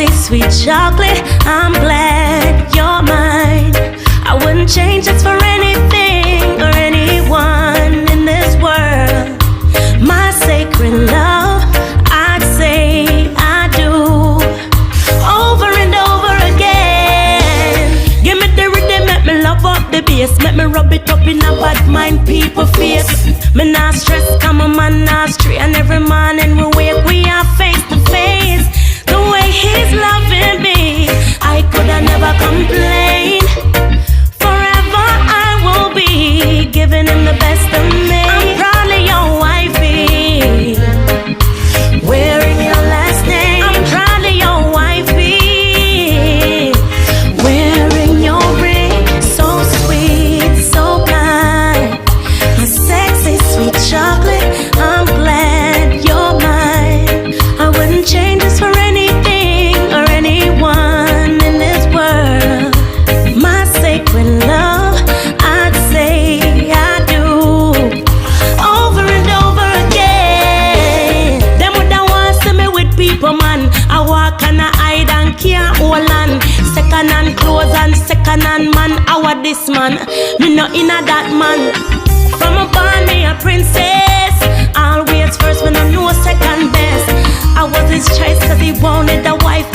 sexy, sweet chocolate. I'm glad you're mine. I wouldn't change it for anything or anyone in this world. My sacred love, I'd say I do. Over and over again. Give me the rhythm, make me love up the bass. Make me rub it up in a bad mind people face. Me not stress, come on man not stray. And every morning we wake, we are face to face. The way he's loving me, I coulda never complain. Forever I will be giving him the best of me. I'm proudly your wifey, wearing your last name. I'm proudly your wifey, wearing your ring. So sweet, so kind, a sexy, sweet chocolate. I'm glad you're mine. I wouldn't change this for anything or anyone in this world. My sacred love, I'd say I do. Over and over again. Them would I want to see me with people, man. I walk and I hide and can't hold on. Second hand clothes and second hand man. I want this man, me not in a that man. From a born me a princess. Always first when I know second best. I was his choice cause he wanted a wife.